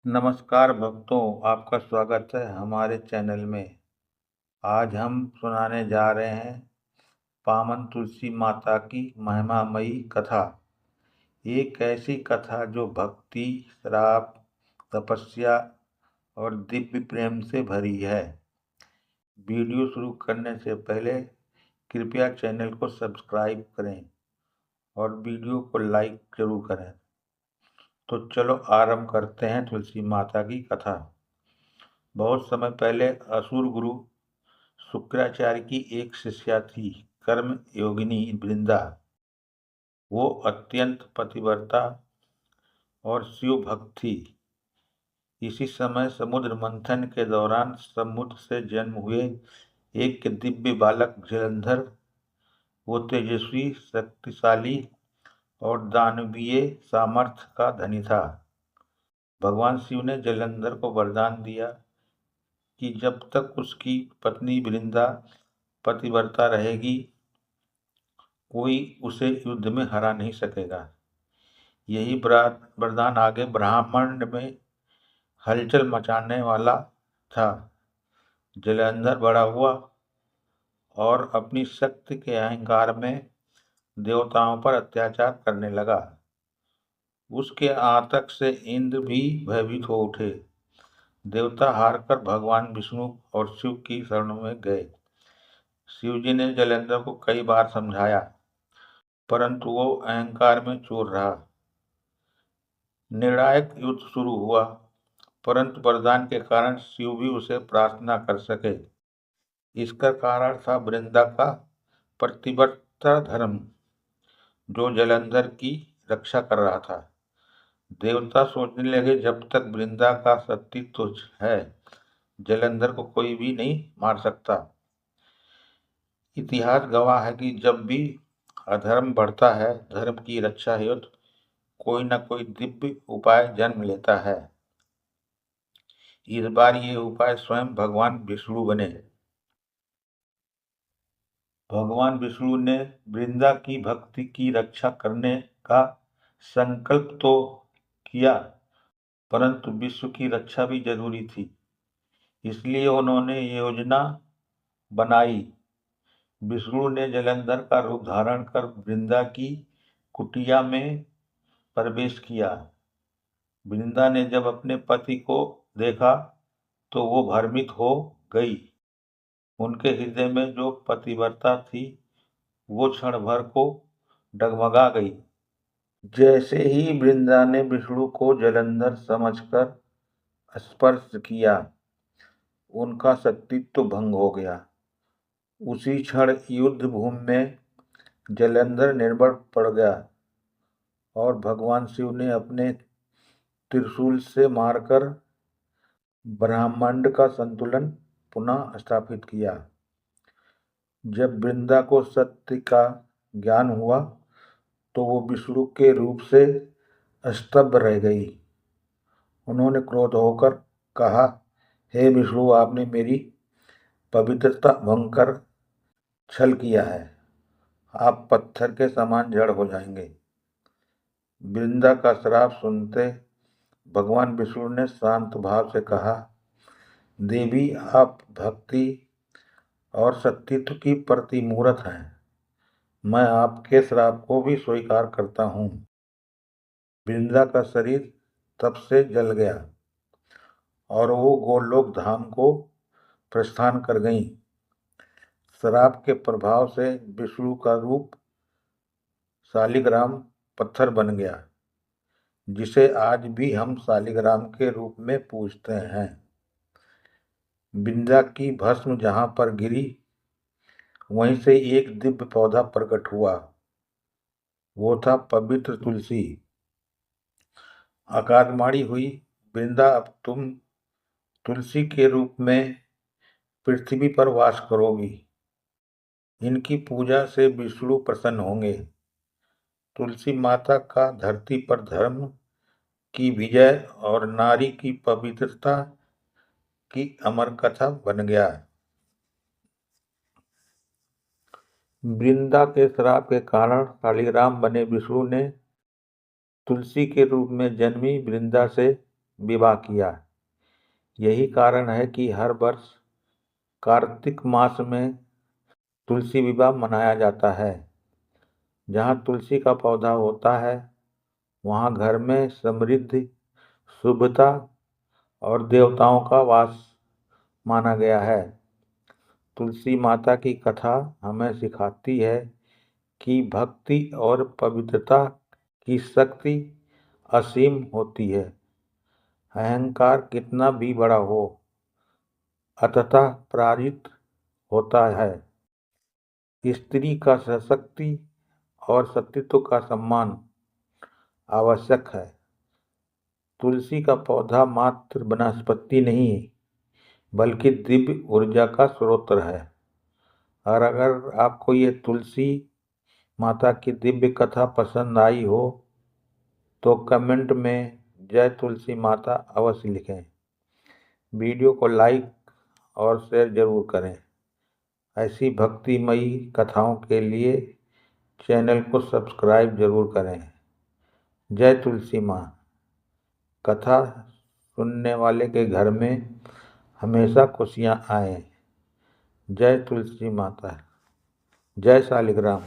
नमस्कार भक्तों, आपका स्वागत है हमारे चैनल में। आज हम सुनाने जा रहे हैं पावन तुलसी माता की महिमामयी कथा। एक ऐसी कथा जो भक्ति, श्राप, तपस्या और दिव्य प्रेम से भरी है। वीडियो शुरू करने से पहले कृपया चैनल को सब्सक्राइब करें और वीडियो को लाइक जरूर करें। तो चलो आरंभ करते हैं तुलसी माता की कथा। बहुत समय पहले असुर गुरु शुक्राचार्य की एक शिष्या थी, कर्म योगिनी वृंदा। वो अत्यंत पतिव्रता और शिव भक्त थी। इसी समय समुद्र मंथन के दौरान समुद्र से जन्म हुए एक दिव्य बालक जलंधर, वो तेजस्वी, शक्तिशाली और दानवीय सामर्थ्य का धनी था। भगवान शिव ने जलंधर को वरदान दिया कि जब तक उसकी पत्नी वृंदा पतिव्रता रहेगी, कोई उसे युद्ध में हरा नहीं सकेगा। यही वरदान आगे ब्रह्मांड में हलचल मचाने वाला था। जलंधर बड़ा हुआ और अपनी शक्ति के अहंकार में देवताओं पर अत्याचार करने लगा। उसके आतंक से इंद्र भी भयभीत हो उठे। देवता हारकर भगवान विष्णु और शिव की शरण में गए। शिव जी ने जलंधर को कई बार समझाया, परंतु वो अहंकार में चूर रहा। निर्णायक युद्ध शुरू हुआ, परंतु वरदान के कारण शिव भी उसे प्रार्थना कर सके। इसका कारण था वृंदा का प्रतिबद्धता धर्म, जो जलंधर की रक्षा कर रहा था। देवता सोचने लगे, जब तक वृंदा का अस्तित्व है, जलंधर को कोई भी नहीं मार सकता। इतिहास गवाह है कि जब भी अधर्म बढ़ता है, धर्म की रक्षा हेतु कोई न कोई दिव्य उपाय जन्म लेता है। इस बार ये उपाय स्वयं भगवान विष्णु बने। भगवान विष्णु ने वृंदा की भक्ति की रक्षा करने का संकल्प तो किया, परंतु विश्व की रक्षा भी जरूरी थी। इसलिए उन्होंने योजना बनाई। विष्णु ने जलंधर का रूप धारण कर वृंदा की कुटिया में प्रवेश किया। वृंदा ने जब अपने पति को देखा तो वो भ्रमित हो गई। उनके हृदय में जो पतिव्रता थी, वो क्षण भर को डगमगा गई। जैसे ही वृंदा ने विष्णु को जलंधर समझकर स्पर्श किया, उनका अस्तित्व भंग हो गया। उसी क्षण युद्ध भूमि में जलंधर निर्बल पड़ गया और भगवान शिव ने अपने त्रिशूल से मारकर ब्रह्मांड का संतुलन पुनः स्थापित किया। जब वृंदा को सत्य का ज्ञान हुआ तो वो विष्णु के रूप से स्तब्ध रह गई। उन्होंने क्रोध होकर कहा, हे विष्णु, आपने मेरी पवित्रता भंग कर छल किया है। आप पत्थर के समान जड़ हो जाएंगे। वृंदा का श्राप सुनते भगवान विष्णु ने शांत भाव से कहा, देवी, आप भक्ति और सतीत्व की प्रतिमूर्त हैं। मैं आपके श्राप को भी स्वीकार करता हूँ। वृंदा का शरीर तप से जल गया और वो गोलोक धाम को प्रस्थान कर गई। श्राप के प्रभाव से विष्णु का रूप शालिग्राम पत्थर बन गया, जिसे आज भी हम शालिग्राम के रूप में पूजते हैं। वृंदा की भस्म जहाँ पर गिरी, वहीं से एक दिव्य पौधा प्रकट हुआ। वो था पवित्र तुलसी। आकाशवाणी हुई, वृंदा, अब तुम तुलसी के रूप में पृथ्वी पर वास करोगी। इनकी पूजा से विष्णु प्रसन्न होंगे। तुलसी माता का धरती पर धर्म की विजय और नारी की पवित्रता की अमर कथा बन गया। वृंदा के श्राप के कारण शालिग्राम बने विष्णु ने तुलसी के रूप में जन्मी वृंदा से विवाह किया। यही कारण है कि हर वर्ष कार्तिक मास में तुलसी विवाह मनाया जाता है। जहाँ तुलसी का पौधा होता है वहाँ घर में समृद्धि, शुभता और देवताओं का वास माना गया है। तुलसी माता की कथा हमें सिखाती है कि भक्ति और पवित्रता की शक्ति असीम होती है। अहंकार कितना भी बड़ा हो, अंततः पराजित होता है। स्त्री का सशक्ति और सतीत्व का सम्मान आवश्यक है। तुलसी का पौधा मात्र वनस्पति नहीं बल्कि दिव्य ऊर्जा का स्रोत है। और अगर आपको ये तुलसी माता की दिव्य कथा पसंद आई हो तो कमेंट में जय तुलसी माता अवश्य लिखें। वीडियो को लाइक और शेयर जरूर करें। ऐसी भक्तिमयी कथाओं के लिए चैनल को सब्सक्राइब जरूर करें। जय तुलसी माँ। कथा सुनने वाले के घर में हमेशा खुशियाँ आए। जय तुलसी माता। जय शालिग्राम।